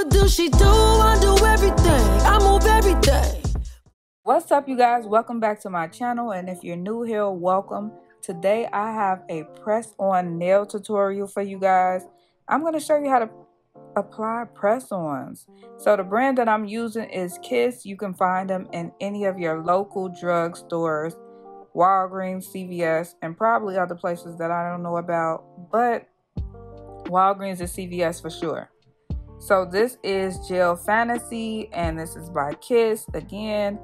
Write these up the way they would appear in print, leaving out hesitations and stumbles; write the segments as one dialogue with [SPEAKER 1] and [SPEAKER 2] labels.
[SPEAKER 1] What do she do? I do everything. I move everything.
[SPEAKER 2] What's up, you guys? Welcome back to my channel, and if you're new here, welcome. Today I have a press-on nail tutorial for you guys. I'm going to show you how to apply press-ons. So the brand that I'm using is Kiss. You can find them in any of your local drug stores, Walgreens, CVS, and probably other places that I don't know about, but Walgreens and CVS for sure. So this is Gel Fantasy, and this is by Kiss. Again,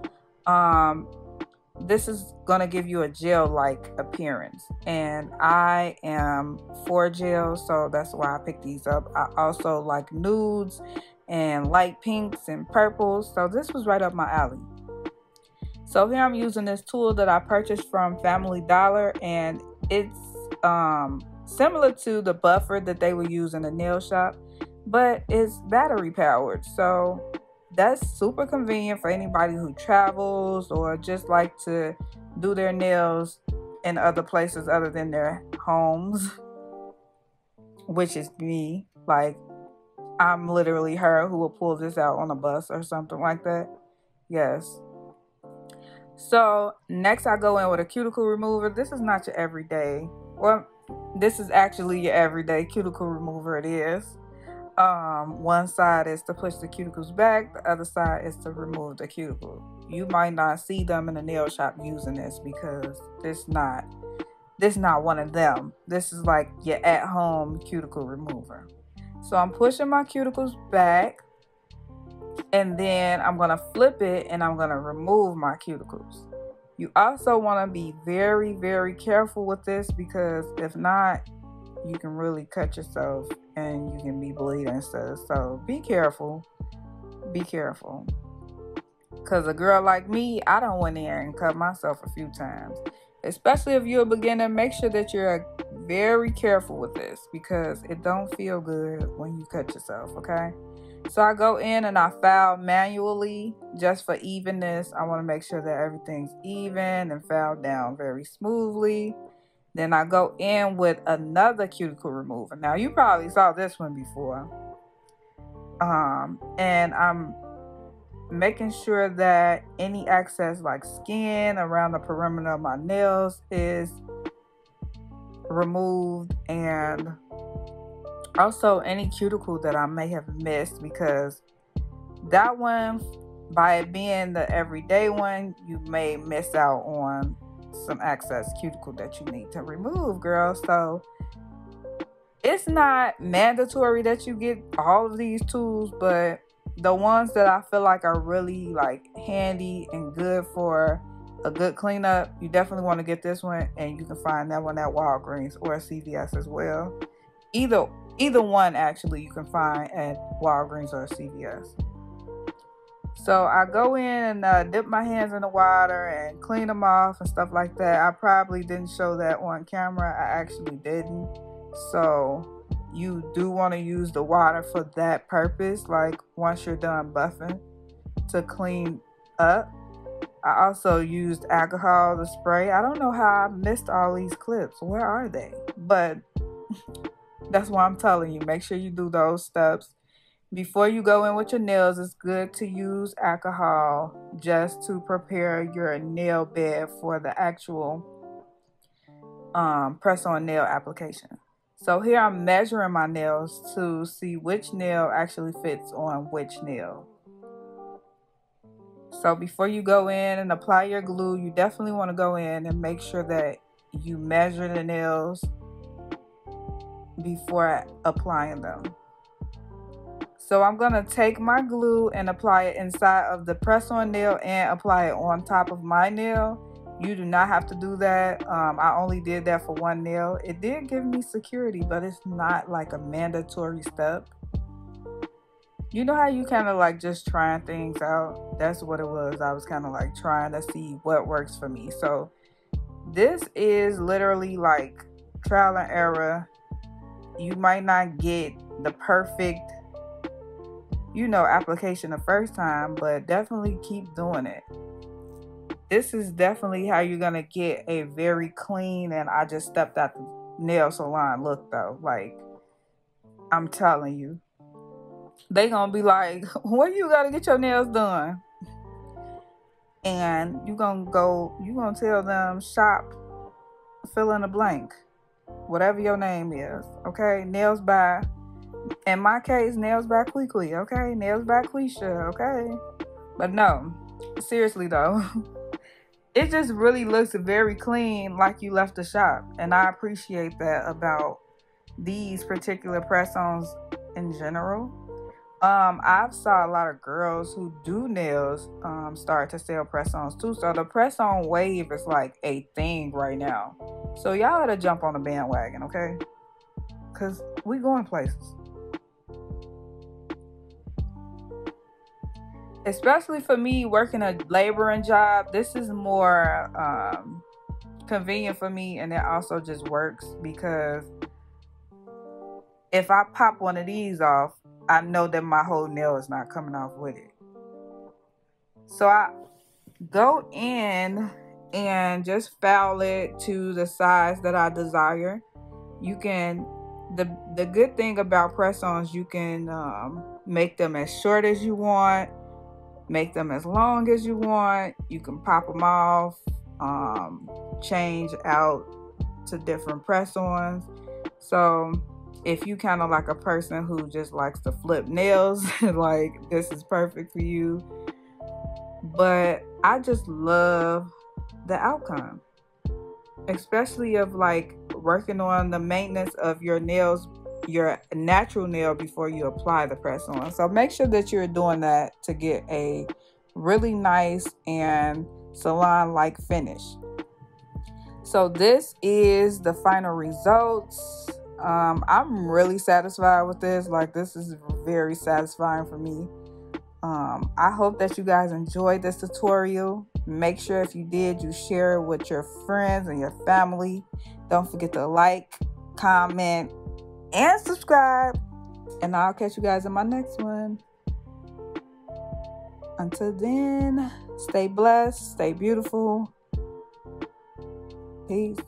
[SPEAKER 2] this is going to give you a gel-like appearance, and I am for gel, so that's why I picked these up. I also like nudes and light pinks and purples, so this was right up my alley. So here I'm using this tool that I purchased from Family Dollar, and it's similar to the buffer that they would use in the nail shop, but it's battery powered, so that's super convenient for anybody who travels or just like to do their nails in other places other than their homes, which is me. Like, I'm literally her who will pull this out on a bus or something like that. Yes. So next I go in with a cuticle remover. This is not your everyday, well, this is actually your everyday cuticle remover. It is. One side is to push the cuticles back, the other side is to remove the cuticle. You might not see them in the nail shop using this because this not one of them. This is like your at-home cuticle remover. So I'm pushing my cuticles back, and then I'm gonna flip it and I'm gonna remove my cuticles. You also want to be very, very careful with this, because if not, you can really cut yourself and you can be bleeding and stuff. So be careful. Be careful. Because a girl like me, I don't went in and cut myself a few times. Especially if you're a beginner, make sure that you're very careful with this, because it don't feel good when you cut yourself, okay? So I go in and I file manually just for evenness. I want to make sure that everything's even and file down very smoothly. Then I go in with another cuticle remover. Now, you probably saw this one before. And I'm making sure that any excess like skin around the perimeter of my nails is removed, and also any cuticle that I may have missed, because that one, by it being the everyday one, you may miss out on some excess cuticle that you need to remove, girl. So it's not mandatory that you get all of these tools, but the ones that I feel like are really like handy and good for a good cleanup, you definitely want to get this one, and you can find that one at Walgreens or CVS as well. Either one actually you can find at Walgreens or CVS. So I go in and dip my hands in the water and clean them off and stuff like that. I probably didn't show that on camera. I actually didn't. So you do want to use the water for that purpose, like once you're done buffing, to clean up. I also used alcohol to spray. I don't know how I missed all these clips. Where are they? But that's why I'm telling you, make sure you do those steps. Before you go in with your nails, it's good to use alcohol just to prepare your nail bed for the actual press-on nail application. So here I'm measuring my nails to see which nail actually fits on which nail. So before you go in and apply your glue, you definitely want to go in and make sure that you measure the nails before applying them. So I'm going to take my glue and apply it inside of the press-on nail and apply it on top of my nail. You do not have to do that. I only did that for one nail. It did give me security, but it's not like a mandatory step. You know how you kind of like just trying things out? That's what it was. I was kind of like trying to see what works for me. So this is literally like trial and error. You might not get the perfect, application the first time, but definitely keep doing it. This is definitely how you're gonna get a very clean and I just stepped out the nail salon look though. Like, I'm telling you. they gonna be like, when you gotta get your nails done? And you gonna tell them shop, fill in the blank, whatever your name is, okay? Nails by, in my case, nails by Cuticle, okay? Nails by Quisha, okay? But no, seriously though, it just really looks very clean, like you left the shop. And I appreciate that about these particular press-ons in general. I've saw a lot of girls who do nails start to sell press-ons too. So the press-on wave is like a thing right now. So y'all gotta jump on the bandwagon, okay? Cause we going places. Especially for me working a laboring job, this is more convenient for me, and it also just works because if I pop one of these off, I know that my whole nail is not coming off with it. So I go in and just file it to the size that I desire. You can, the good thing about press-ons, you can make them as short as you want, make them as long as you want. You can pop them off, change out to different press-ons. So if you kind of like a person who just likes to flip nails, like this is perfect for you. But I just love the outcome, especially of like working on the maintenance of your nails, your natural nail, before you apply the press on. So make sure that you're doing that to get a really nice and salon-like finish. So this is the final results. I'm really satisfied with this. Like, this is very satisfying for me. I hope that you guys enjoyed this tutorial. Make sure if you did, you share it with your friends and your family. Don't forget to like, comment, and subscribe. And I'll catch you guys in my next one. Until then, stay blessed, stay beautiful. Peace.